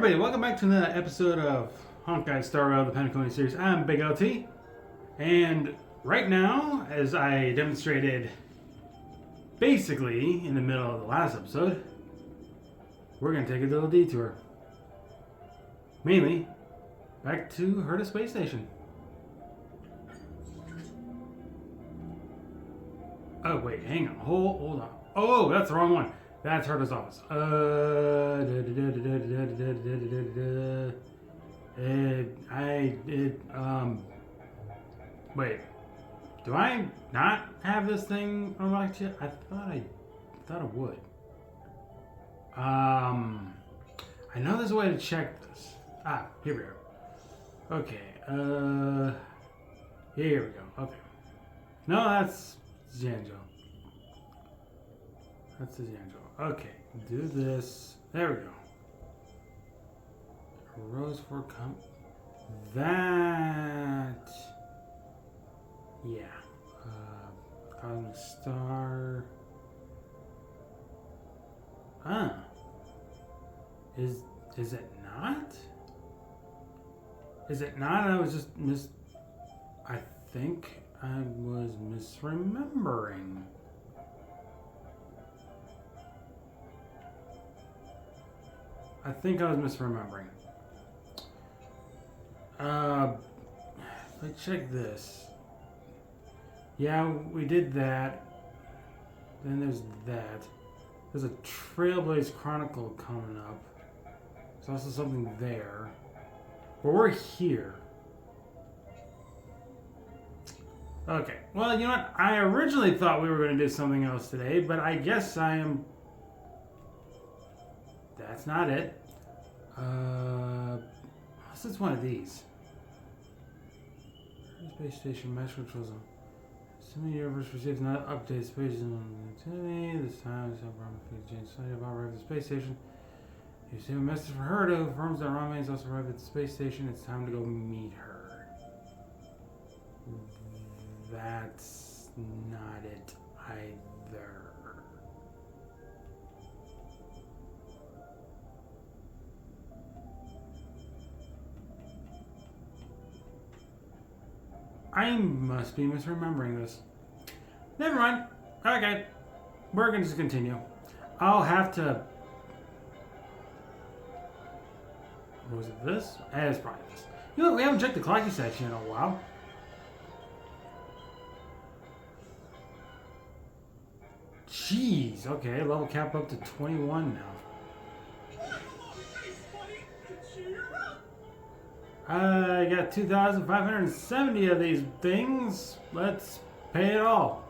everybody, welcome back to another episode of Honkai Star Rail, the Penacony series. I'm Big LT, and right now, as I demonstrated basically in the middle of the last episode, we're going to take a little detour. Mainly, back to Herta Space Station. Oh wait, hang on, hold on. Oh, that's the wrong one. That's Herta's office. Wait. Do I not have this thing unlocked yet? I thought I would. I know there's a way to check this. Ah, here we are. Okay, here we go. Okay. No, that's Zanjo. That's the Zanjo. Okay, do this. There we go. Rose for that. Yeah. Cosmic Star. Huh. Is it not? Is it not? I was just I think I was misremembering. I think I was misremembering. Let's check this. Yeah, we did that. Then there's that. There's a Trailblaze Chronicle coming up. There's also something there. But we're here. Okay. Well, you know what? I originally thought we were going to do something else today, but I guess I am... That's not it. Unless it's one of these. Space Station Mesh Controls. Assuming the universe receives not updated space activity. This time, it's not problem for Jane Sunny about arriving at the space station. You receive a message from her who confirms that Rame has also arrived at the space station. It's time to go meet her. That's not it either. I must be misremembering this. Never mind. Okay. We're going to just continue. I'll have to... Was it this? It's probably this. You know what? We haven't checked the clocky section in a while. Jeez. Okay. Level cap up to 21 now. I got 2,570 of these things. Let's pay it all.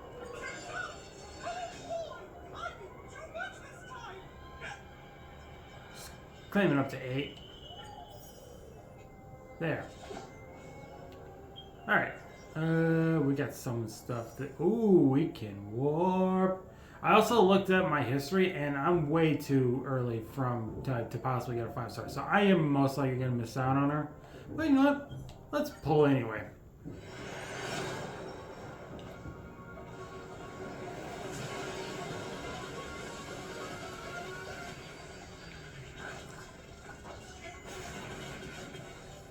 Just claiming up to 8. There. Alright. We got some stuff that... Ooh, we can warp. I also looked at my history, and I'm way too early to possibly get a 5-star. So I am most likely going to miss out on her. But you know what? Let's pull anyway.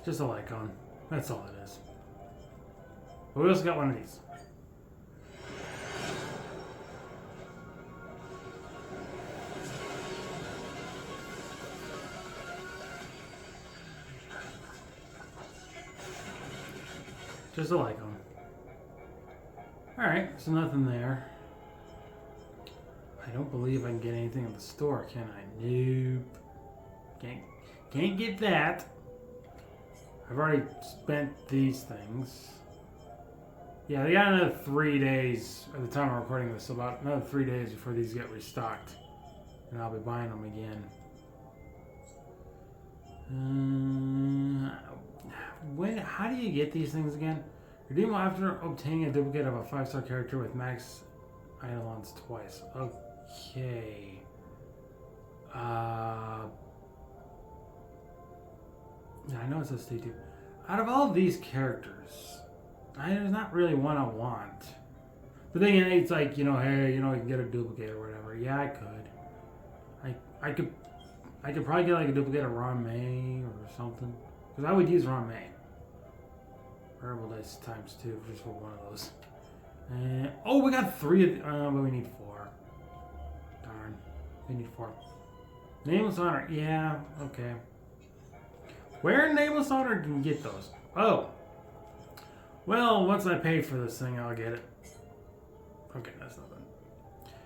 Just a light cone. That's all it is. But we also got one of these. Just a like on. Alright, so nothing there. I don't believe I can get anything at the store, can I? Nope. Can't get that. I've already spent these things. Yeah, they got another 3 days at the time I'm recording this, so about another 3 days before these get restocked. And I'll be buying them again. How do you get these things again? Redeem after obtaining a duplicate of a 5-star character with max eidolons twice. Okay. I know it says T2. Out of all of these characters, there's not really one I want. But then it's like, hey, you can get a duplicate or whatever. Yeah, I could. I could I could probably get like a duplicate of Ron-May or something. Because I would use Ron-May. Variable dice times 2 just for one of those. And, oh, we got 3 of but we need 4. Darn. We need 4. Nameless Honor. Yeah, okay. Where in Nameless Honor can you get those? Oh. Well, once I pay for this thing, I'll get it. Okay, that's nothing.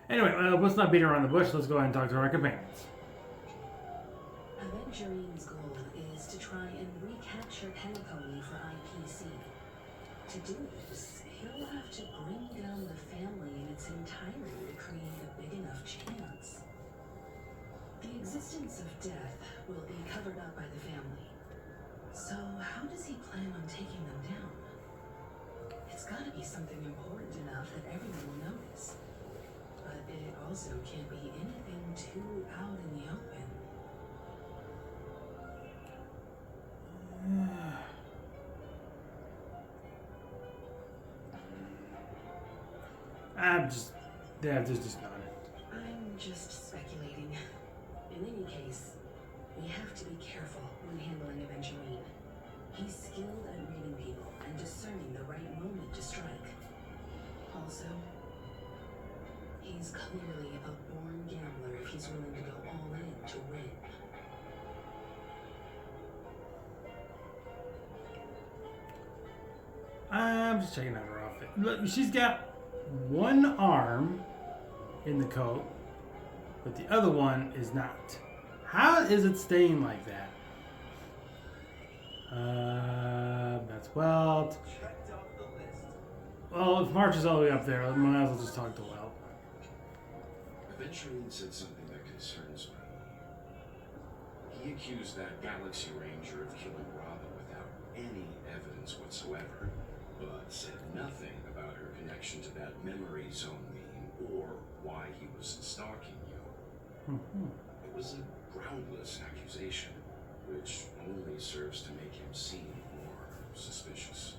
Anyway, let's not beat around the bush. Let's go ahead and talk to our companions. Aventurine's goal is to try and recapture Penacony for IPC. To do this, he'll have to bring down the family in its entirety to create a big enough chance. The existence of death will be covered up by the family. So how does he plan on taking them down? It's gotta be something important enough that everyone will notice. But it also can't be anything too out in the open. There's just not it. I'm just speculating. In any case, we have to be careful when handling Aventurine. He's skilled at reading people and discerning the right moment to strike. Also, he's clearly a born gambler if he's willing to go all in to win. I'm just checking out her outfit. Look, she's got one arm in the coat, but the other one is not. How is it staying like that? That's Welt. Well, if March is all the way up there, I might as well just talk to Welt. Aventurine said something that concerns me. He accused that Galaxy Ranger of killing Robin without any evidence whatsoever, but said nothing about her connection to that memory zone meme or why he was stalking you. It was a groundless accusation, which only serves to make him seem more suspicious.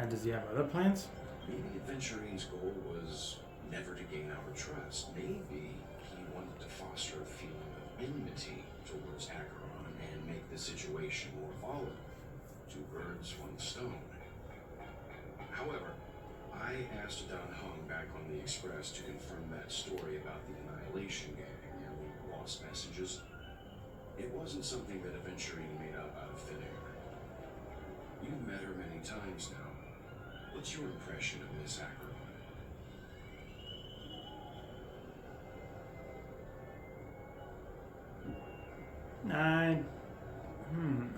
Does he have other plans? Maybe Aventurine's goal was never to gain our trust. Maybe he wanted to foster a feeling of enmity towards Acheron and make the situation more volatile. 2 birds, 1 stone. However, I asked Don Hung back on the Express to confirm that story about the Annihilation Gang and the lost messages. It wasn't something that Aventurine made up out of thin air. You've met her many times now. What's your impression of Miss Acheron?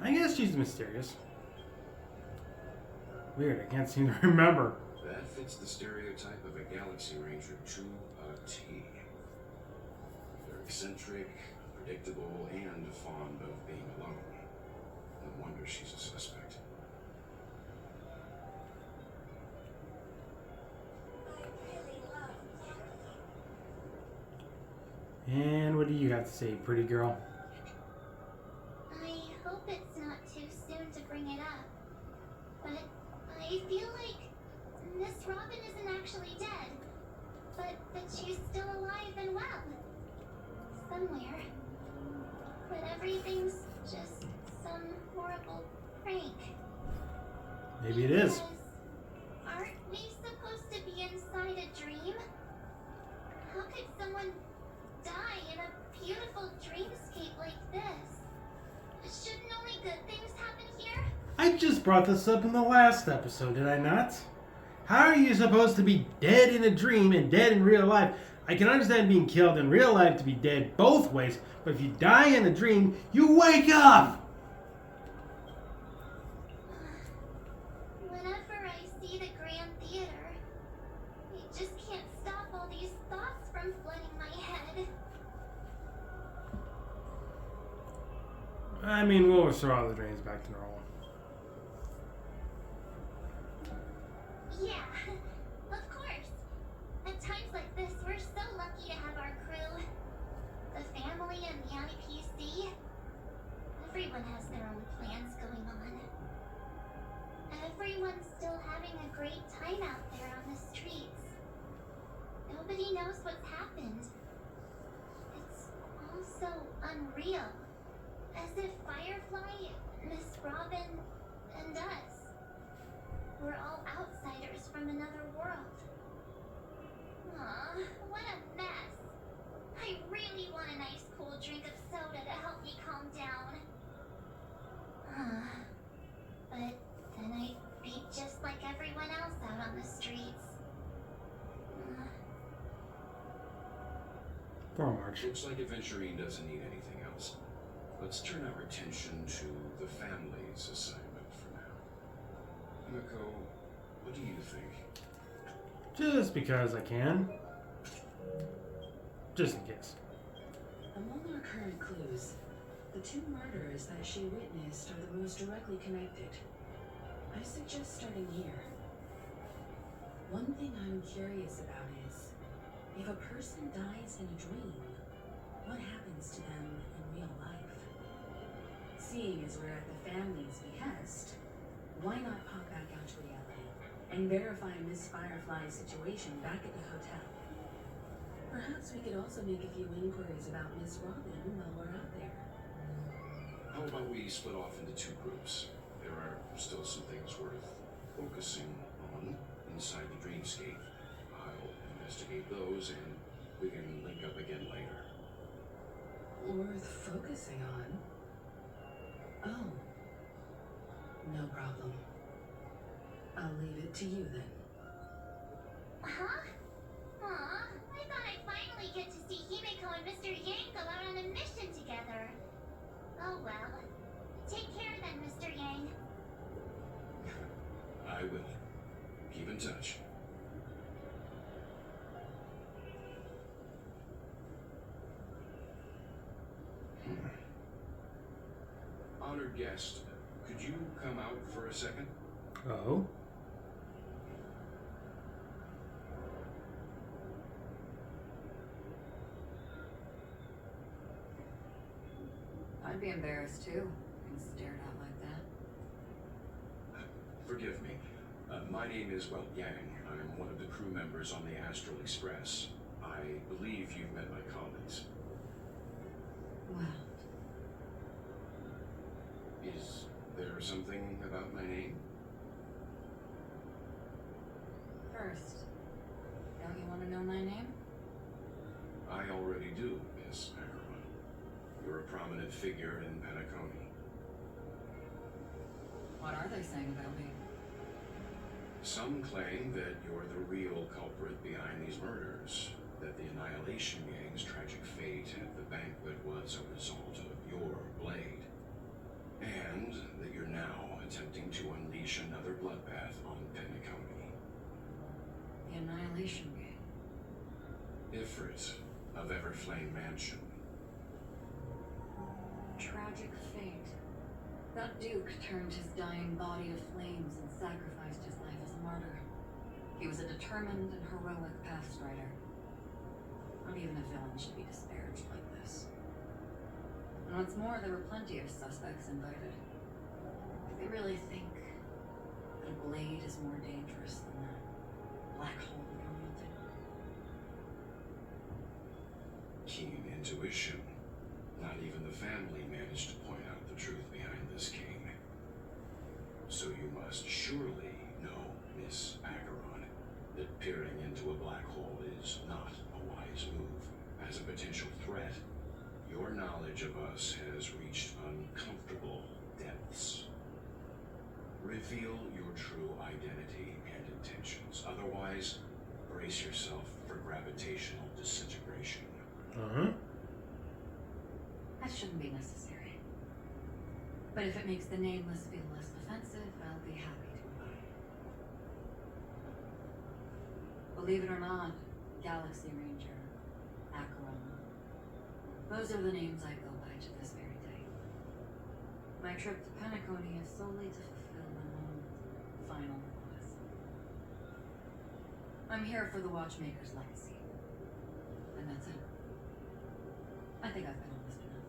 I guess she's mysterious. Weird, I can't seem to remember. That fits the stereotype of a Galaxy Ranger to a T. They're eccentric, predictable, and fond of being alone. No wonder she's a suspect. And what do you have to say, pretty girl? I hope it's not too soon to bring it up, but I feel like Miss Robin isn't actually dead, but that she's still alive and well. Somewhere. But everything's just some horrible prank. Maybe it is. Because aren't we supposed to be inside a dream? How could someone die in a beautiful dreamscape like this? Shouldn't only good things happen here? I just brought this up in the last episode, did I not? How are you supposed to be dead in a dream and dead in real life? I can understand being killed in real life to be dead both ways, but if you die in a dream, you wake up! Whenever I see the Grand Theater, I just can't stop all these thoughts from flooding my head. I mean, we'll restore all the drains back to normal. Yeah, of course. At times like this, we're so lucky to have our crew. The family and the IPC. Everyone has their own plans going on. Everyone's still having a great time out there on the streets. Nobody knows just what's happened. It's all so unreal. As if Firefly, Miss Robin, and us were all outsiders from another world. Aw, what a mess. I really want a nice cool drink of soda to help me calm down. But then I'd be just like everyone else out on the streets. Poor March. Looks like Adventurine doesn't need anything else. Let's turn our attention to the family's assignment for now. Miko, what do you think? Just because I can. Just in case. Among our current clues, the two murders that she witnessed are the most directly connected. I suggest starting here. One thing I'm curious about is, if a person dies in a dream, what happens to them in real life? Seeing as we're at the family's behest, why not pop back out to reality and verify Miss Firefly's situation back at the hotel? Perhaps we could also make a few inquiries about Miss Robin while we're out there. How about we split off into two groups? There are still some things worth focusing on inside the dreamscape. I'll investigate those and we can link up again later. Worth focusing on? Oh. No problem. I'll leave it to you then. Huh? Aw, I thought I'd finally get to see Himeko and Mr. Yang go out on a mission together. Oh well. Take care then, Mr. Yang. I will. Keep in touch. Honored guest, could you come out for a second? Oh? I'd be embarrassed too, being stared at like that. Forgive me. My name is Yang. I'm one of the crew members on the Astral Express. I believe you've met my colleagues. Well, Is there something about my name? first, don't you want to know my name? I already do, Miss Ackerman. You're a prominent figure in Penacony. What are they saying about me? Some claim that you're the real culprit behind these murders, that the Annihilation Gang's tragic fate at the banquet was a result of your blade, and that you're now attempting to unleash another bloodbath on Penacony. The Annihilation Gang. Ifrit of Everflame Mansion. Tragic fate. That Duke turned his dying body to flames and sacrificed his life as a martyr. He was a determined and heroic pathstrider. Not even a villain should be disparaged like this. And what's more, there were plenty of suspects invited. Do they really think that a blade is more dangerous than that black hole you're wielding? Keen intuition. Not even the family managed to point out the truth behind this king. So you must surely know, Miss Acheron, that peering into a black hole is not a wise move. As a potential threat, your knowledge of us has reached uncomfortable depths. Reveal your true identity and intentions. Otherwise, brace yourself for gravitational disintegration. Uh-huh. That shouldn't be necessary. But if it makes the nameless feel less offensive, I'll be happy to abide. Believe it or not, Galaxy Ranger, Acheron. Those are the names I go by to this very day. My trip to Penacony is solely to fulfill one final promise. I'm here for the Watchmaker's legacy. And that's it. I think I've been honest enough.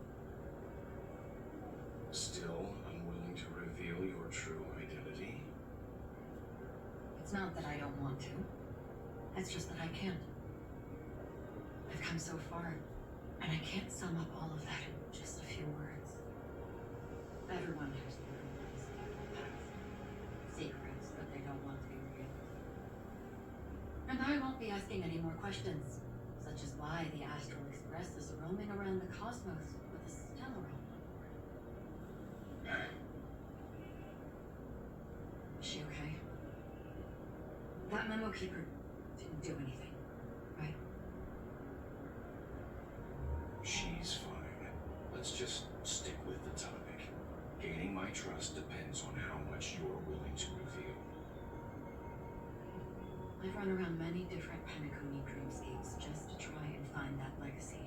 Still unwilling to reveal your true identity? It's not that I don't want to. It's just that I can't. come so far, and I can't sum up all of that in just a few words. Everyone has their own path, secrets that they don't want to be revealed. And I won't be asking any more questions, such as why the Astral Express is roaming around the cosmos with a Stellaron on board. Is she okay? That memo keeper didn't do anything, right? She's fine. Let's just stick with the topic. Gaining my trust depends on how much you're willing to reveal. I've run around many different Penacony dreamscapes just to try and find that legacy.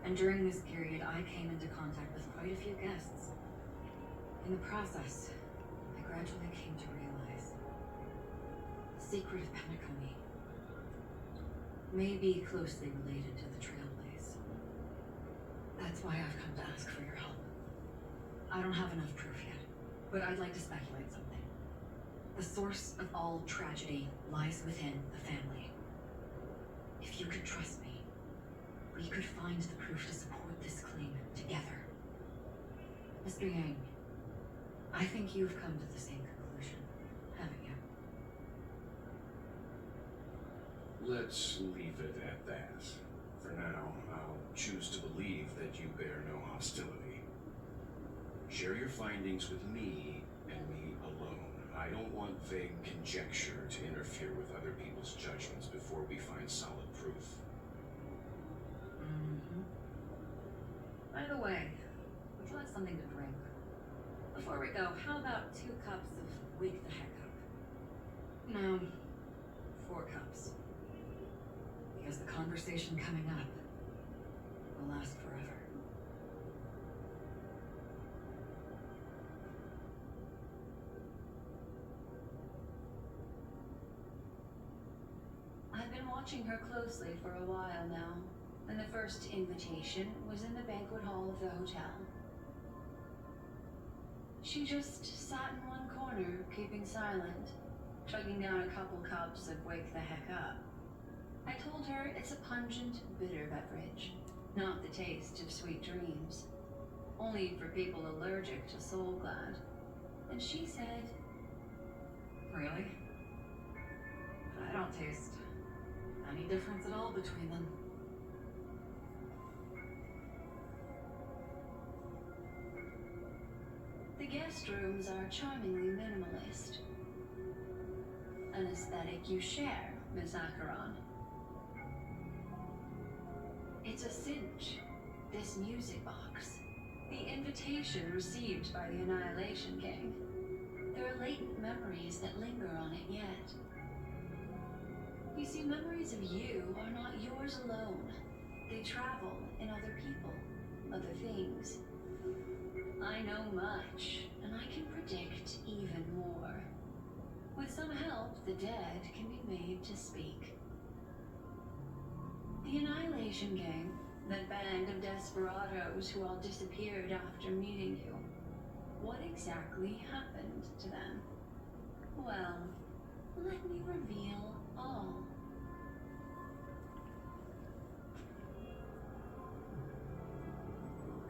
And during this period, I came into contact with quite a few guests. In the process, I gradually came to realize the secret of Penacony may be closely related to the Trailblaze. That's why I've come to ask for your help. I don't have enough proof yet, but I'd like to speculate something. The source of all tragedy lies within the family. If you could trust me, we could find the proof to support this claim together. Mr. Yang, I think you've come to the same conclusion, haven't you? Let's leave it at that. For now, I'll choose to believe that you bear no hostility. Share your findings with me and me alone. I don't want vague conjecture to interfere with other people's judgments before we find solid proof. By the way, would you like something to drink? Before we go, how about 2 cups of Wake the Heck Up? No, 4 cups. Because the conversation coming up will last forever. I've been watching her closely for a while now, and the first invitation was in the banquet hall of the hotel. She just sat in one corner, keeping silent, chugging down a couple cups of Wake the Heck Up. I told her it's a pungent, bitter beverage, not the taste of sweet dreams, only for people allergic to Soul Glad. And she said, Really? I don't taste any difference at all between them. the guest rooms are charmingly minimalist. An aesthetic you share, Miss Acheron. It's a cinch, this music box. The invitation received by the Annihilation Gang. There are latent memories that linger on it yet. You see, memories of you are not yours alone. They travel in other people, other things. I know much, and I can predict even more. With some help, the dead can be made to speak. The Annihilation Gang, that band of desperados who all disappeared after meeting you. What exactly happened to them? Well, let me reveal all.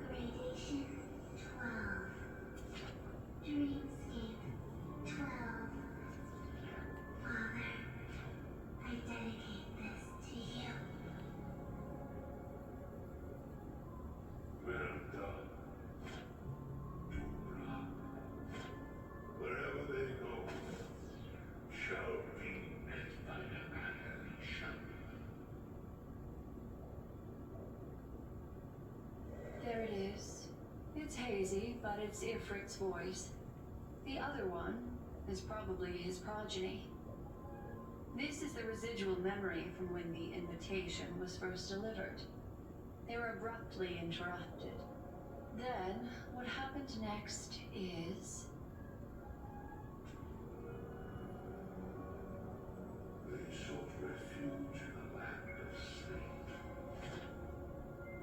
Gradation 12. Dreamscape 12. Father, I dedicate this to you. Well done. Dubra. Wherever they go, shall be met by annihilation. There it is. It's hazy, but it's Ifrit's voice. The other one is probably his progeny. This is the residual memory from when the invitation was first delivered. They were abruptly interrupted. Then, what happened next is... They sought refuge in a land of sleep.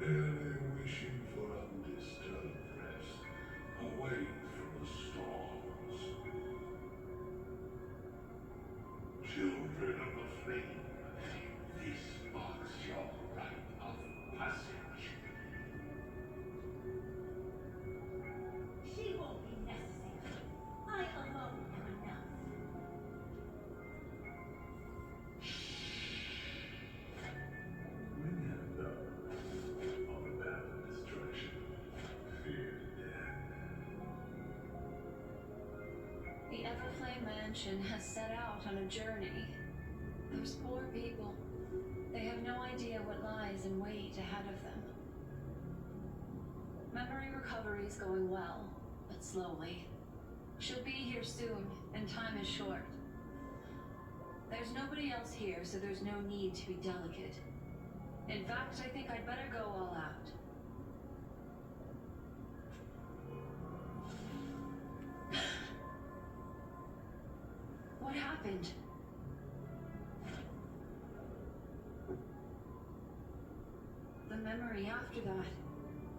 Barely wishing for undisturbed rest, away from the storms. Children of the flame, this marks your right. dimension has set out on a journey. Those poor people. They have no idea what lies in wait ahead of them. Memory recovery is going well, but slowly. She'll be here soon, and time is short. There's nobody else here, so there's no need to be delicate. In fact, I think I'd better go all out. What happened? The memory after that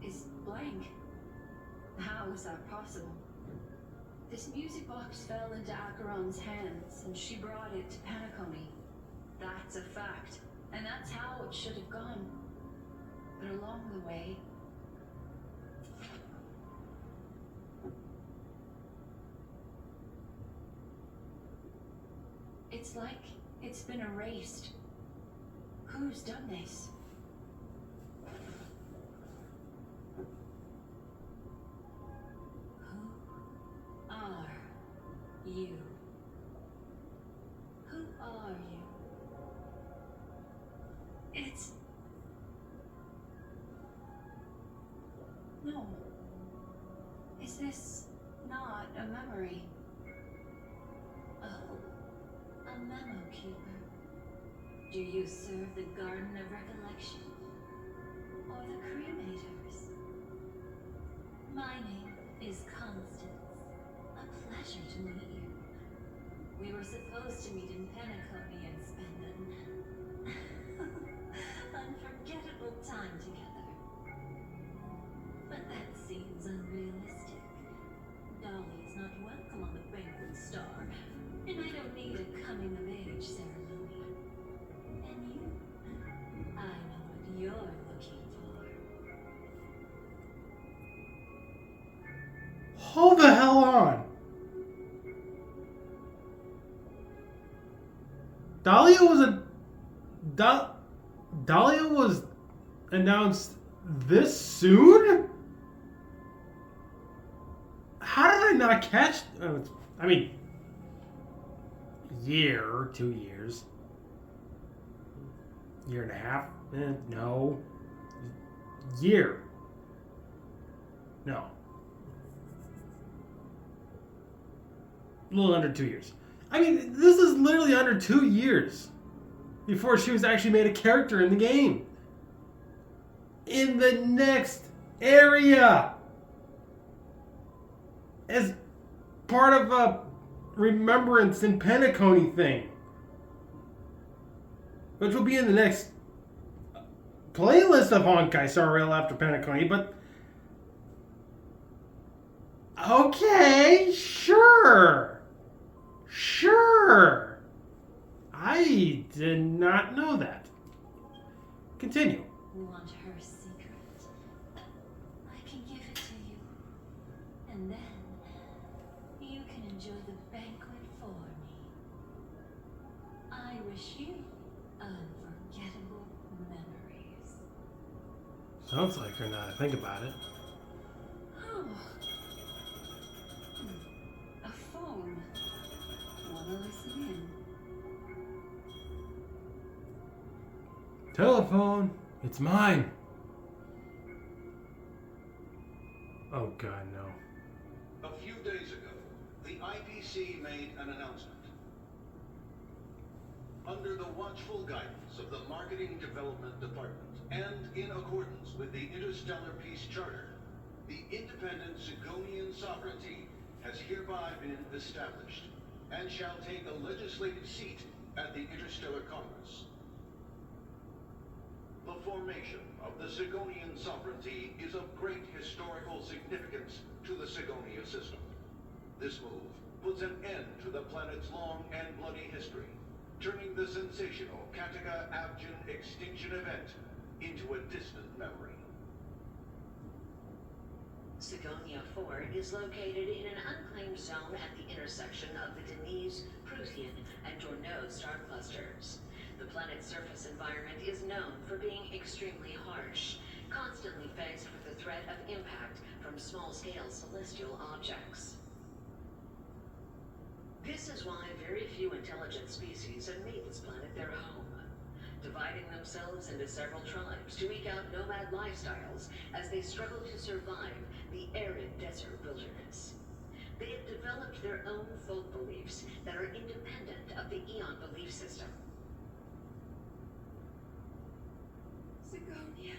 is blank. How is that possible? This music box fell into Acheron's hands, and she brought it to Penacony. That's a fact, and that's how it should have gone. But along the way... It's like it's been erased. Who's done this? Who are you? Who are you? It's... No. Is this not a memory? Oh, a memo keeper. Do you serve the Garden of Recollection? Or the Cremators? My name is Constance. A pleasure to meet you. We were supposed to meet in Penacony and spend an unforgettable time together. But that seems unrealistic. Dolly is not welcome on the Banquet Star, and I don't need a coming-of-age ceremony. And you, I know what you're looking for. Hold the hell on. Dahlia was announced this soon? How did I not catch? I mean, year, 2 years, year and a half? No, year. No, a little under 2 years. I mean, this is literally under 2 years before she was actually made a character in the game. In the next area. As part of a remembrance and Penacony thing. Which will be in the next playlist of Honkai Star Rail after Penacony, but... Okay, sure. Sure. I did not know that. Continue. Want her secret? I can give it to you. And then you can enjoy the banquet for me. I wish you unforgettable memories. Sounds like her now I think about it. Oh. A phone. Wanna listen in? Telephone. It's mine. Oh God, no. A few days ago, the IPC made an announcement. Under the watchful guidance of the Marketing Development Department, and in accordance with the Interstellar Peace Charter, the independent Sigonian sovereignty has hereby been established, and shall take a legislative seat at the Interstellar Congress. The formation of the Sigonian sovereignty is of great historical significance to the Sigonia system. This move puts an end to the planet's long and bloody history, turning the sensational Kataka-Abjin extinction event into a distant memory. Sigonia 4 is located in an unclaimed zone at the intersection of the Denise, Protean, and Journeau star clusters. The planet's surface environment is known for being extremely harsh, constantly faced with the threat of impact from small-scale celestial objects. This is why very few intelligent species have made this planet their home, dividing themselves into several tribes to eke out nomad lifestyles as they struggle to survive the arid desert wilderness. They have developed their own folk beliefs that are independent of the Eon belief system. Sigonia.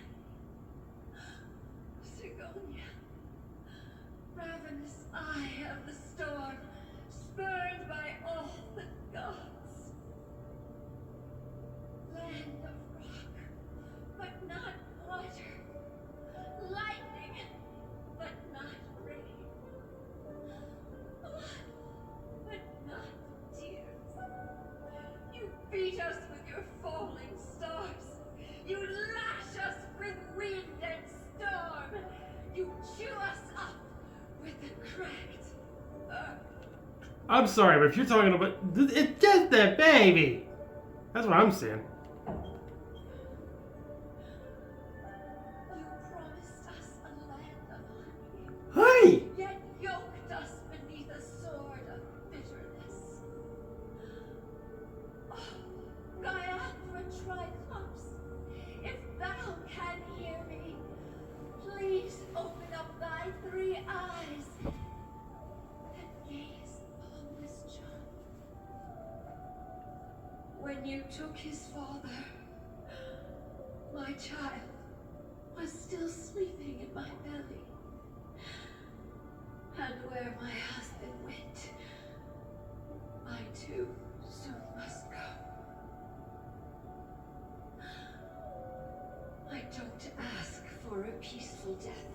Sigonia. Ravenous eye of the storm, spurned by all the gods. Land of rock, but not water. Lightning, but not rain. Blood, but not tears. You beat us with your falling stars. You lash us with wind and storm. You chew us up with the cracked earth. I'm sorry, but if you're talking about... It's just a baby! That's what I'm saying. You promised us a land of honey, Honey! yet yoked us beneath a sword of bitterness. Oh, Gaiathra Triclops, if thou can hear me, please open up thy 3 eyes and gaze upon this child. When you took his father, my child was still sleeping in my belly. And where my husband went, I too soon must go. I don't ask for a peaceful death.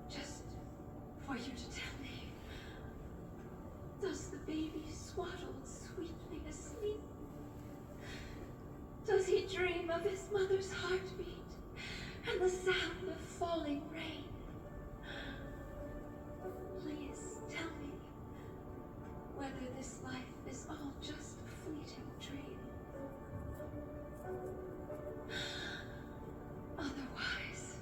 Just for you to tell me, does the baby swaddle sweetly asleep? Does he dream of his mother's heartbeat and the sound of falling rain? Please tell me whether this life is all just a fleeting dream. Otherwise,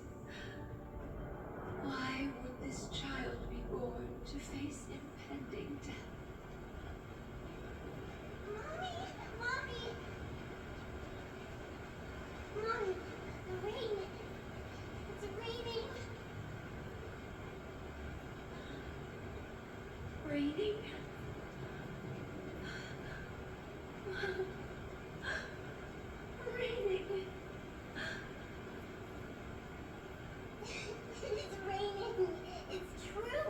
why would this child be born to face impending death? Mommy! Mommy! Mommy, the rain. It's raining. Raining? Raining? It's raining. It's true.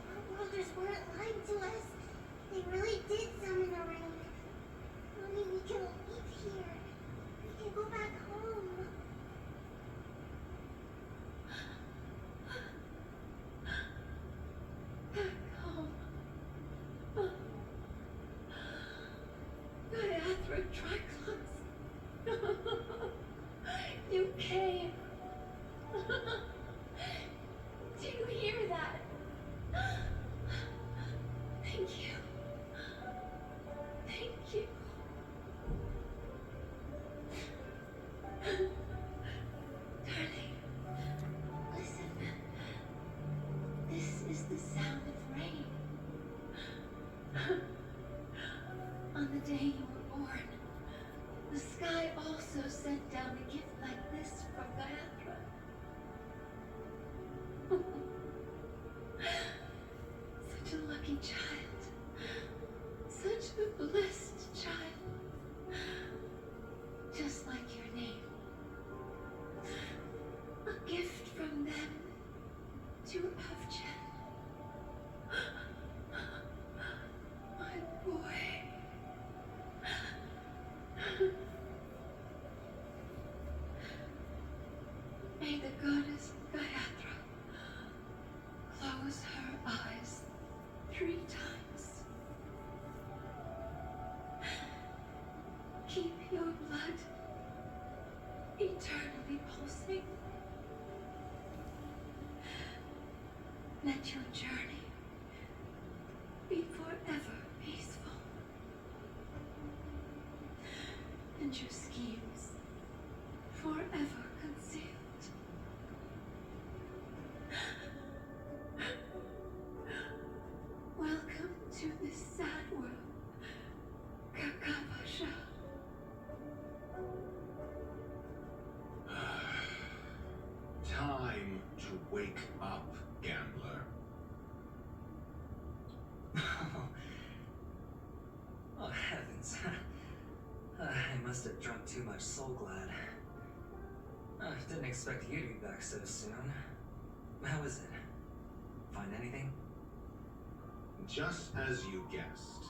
Our brothers weren't lying to us. They really did summon the rain. Mommy, we can leave here. We can go back home. Back home. Gaiathra Triclops. You came. Do you hear that? Thank you. Thank you. Darling, listen. This is the sound of rain. On the day you were born, the sky also sent down a gift like this from Gaiathra. Such a lucky child. Such a blessed child. Just like your name. A gift from them to Avchen. My boy. May the goddess Gaiathra close her eyes 3 times. Keep your blood eternally pulsing. Let your journey be forever peaceful. And your schemes forever concealed. Welcome time to wake up, gambler. Oh, heavens. I must have drunk too much Soul Glad. Didn't expect you to be back so soon. How is it? Find anything? Just as you guessed.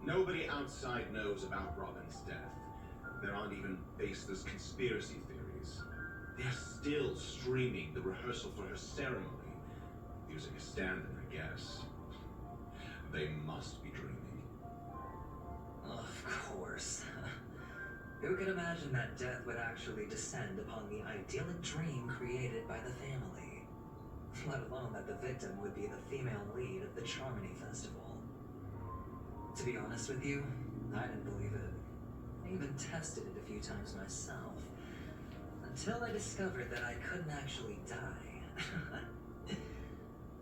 Nobody outside knows about Robin's death. There aren't even baseless conspiracy theories. They're still streaming the rehearsal for her ceremony, using a stand-in, I guess. They must be dreaming. Of course. Who could imagine that death would actually descend upon the idyllic dream created by the family? Let alone that the victim would be the female lead of the Charmony Festival. To be honest with you, I didn't believe it. I even tested it a few times myself. Until I discovered that I couldn't actually die.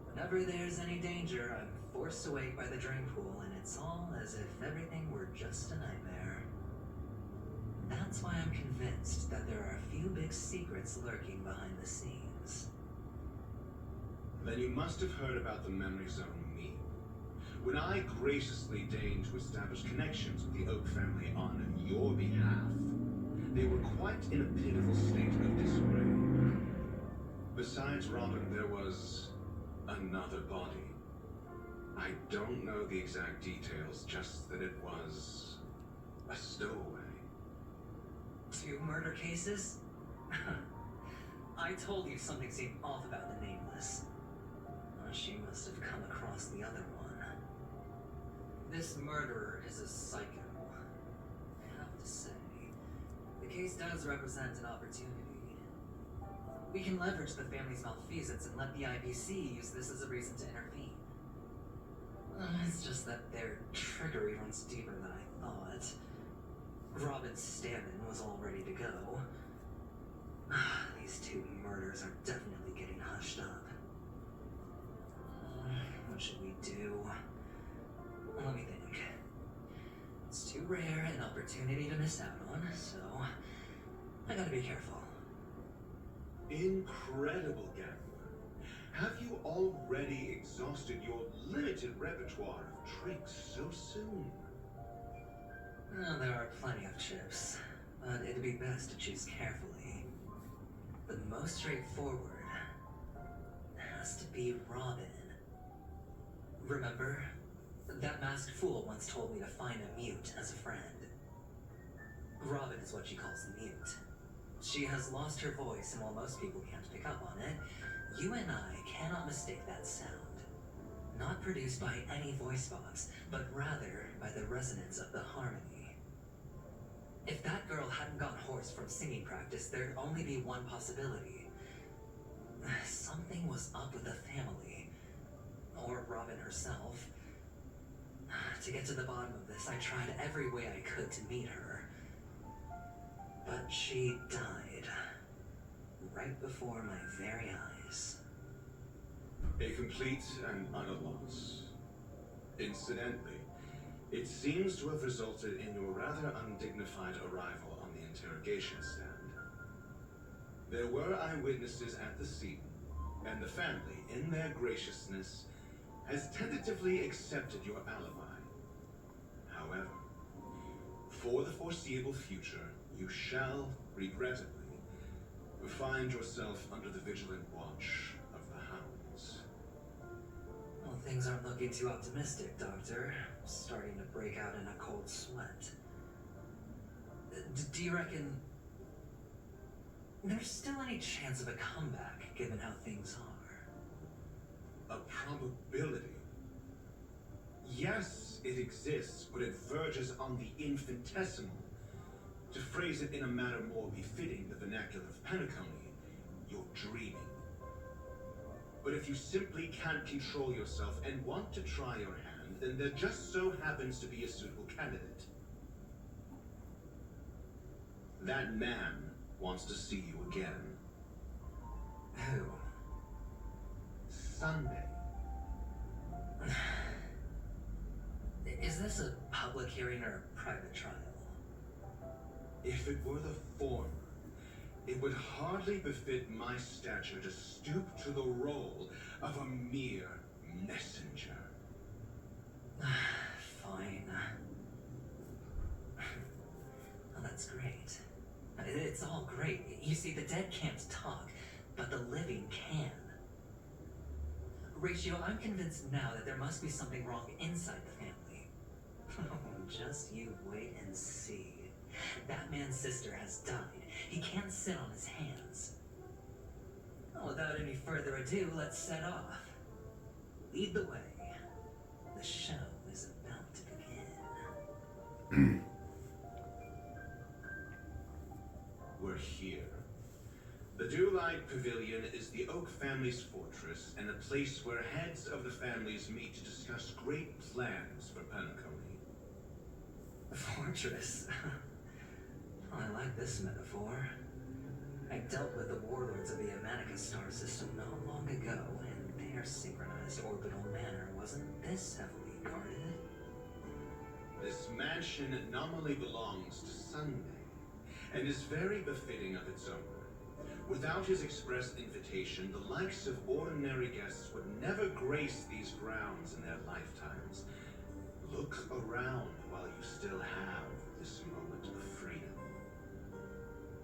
Whenever there's any danger, I'm forced awake by the dream pool, and it's all as if everything were just a nightmare. That's why I'm convinced that there are a few big secrets lurking behind the scenes. Then you must have heard about the Memory Zone meme. When I graciously deigned to establish connections with the Oak family on your behalf, they were quite in a pitiful state of disarray. Besides Robin, there was another body. I don't know the exact details, just that it was a stowaway. 2 murder cases? I told you something seemed off about the Nameless. She must have come across the other one. This murderer is a psycho. I have to say, the case does represent an opportunity. We can leverage the family's malfeasance and let the IPC use this as a reason to intervene. It's just that their trickery runs deeper than I thought. Robin's stand-in was all ready to go. These 2 murders are definitely getting hushed up. What should we do? Let me think. It's too rare an opportunity to miss out on, so I gotta be careful. Incredible, gambler. Have you already exhausted your limited repertoire of tricks so soon? Well, there are plenty of chips, but it'd be best to choose carefully. The most straightforward has to be Robin. Remember? That masked fool once told me to find a mute as a friend. Robin is what she calls the mute. She has lost her voice, and while most people can't pick up on it, you and I cannot mistake that sound. Not produced by any voice box, but rather by the resonance of the harmony. If that girl hadn't gone hoarse from singing practice, there'd only be one possibility. Something was up with the family. Or Robin herself. To get to the bottom of this, I tried every way I could to meet her. But she died. Right before my very eyes. A complete and utter loss. Incidentally, it seems to have resulted in your rather undignified arrival on the interrogation stand. There were eyewitnesses at the scene, and the family, in their graciousness, has tentatively accepted your alibi. However, for the foreseeable future, you shall, regrettably, find yourself under the vigilant watch of the hounds. Well, things aren't looking too optimistic, Doctor. Starting to break out in a cold sweat. Do you reckon there's still any chance of a comeback, given how things are? A probability? Yes, it exists, but it verges on the infinitesimal. To phrase it in a manner more befitting the vernacular of Penacony, you're dreaming. But if you simply can't control yourself and want to try your hand, then there just so happens to be a suitable candidate. That man wants to see you again. Who? Sunday. Is this a public hearing or a private trial? If it were the former, It would hardly befit my stature to stoop to the role of a mere messenger. Fine. Well, that's great. It's all great. You see, the dead can't talk, but the living can. Ratio, I'm convinced now that there must be something wrong inside the family. Just you wait and see. That man's sister has died. He can't sit on his hands. Well, without any further ado, let's set off. Lead the way. The show is about to begin. We're here. The Dewlight Pavilion is the Oak family's fortress and a place where heads of the families meet to discuss great plans for Penacony. Fortress? I like this metaphor. I dealt with the warlords of the Amanica star system not long ago, and their synchronized orbital manor wasn't this heavily guarded. This mansion nominally belongs to Sunday, and is very befitting of its owner. Without his express invitation, the likes of ordinary guests would never grace these grounds in their lifetimes. Look around while you still have this moment of freedom.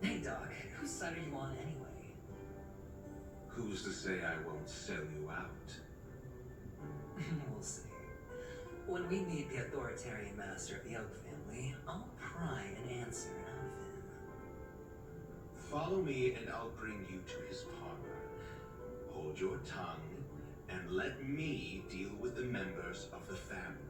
Hey, Doc, whose side are you on anyway? Who's to say I won't sell you out? We'll see. When we meet the authoritarian master of the Oak family, I'll pry an answer out of him. Follow me and I'll bring you to his parlor. Hold your tongue and let me deal with the members of the family.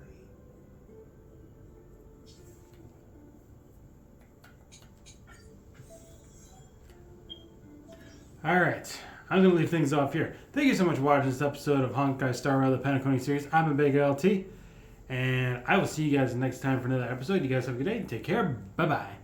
Alright, I'm going to leave things off here. Thank you so much for watching this episode of Honkai Star Rail, the Penacony series. I'm a big LT, and I will see you guys next time for another episode. You guys have a good day. Take care. Bye-bye.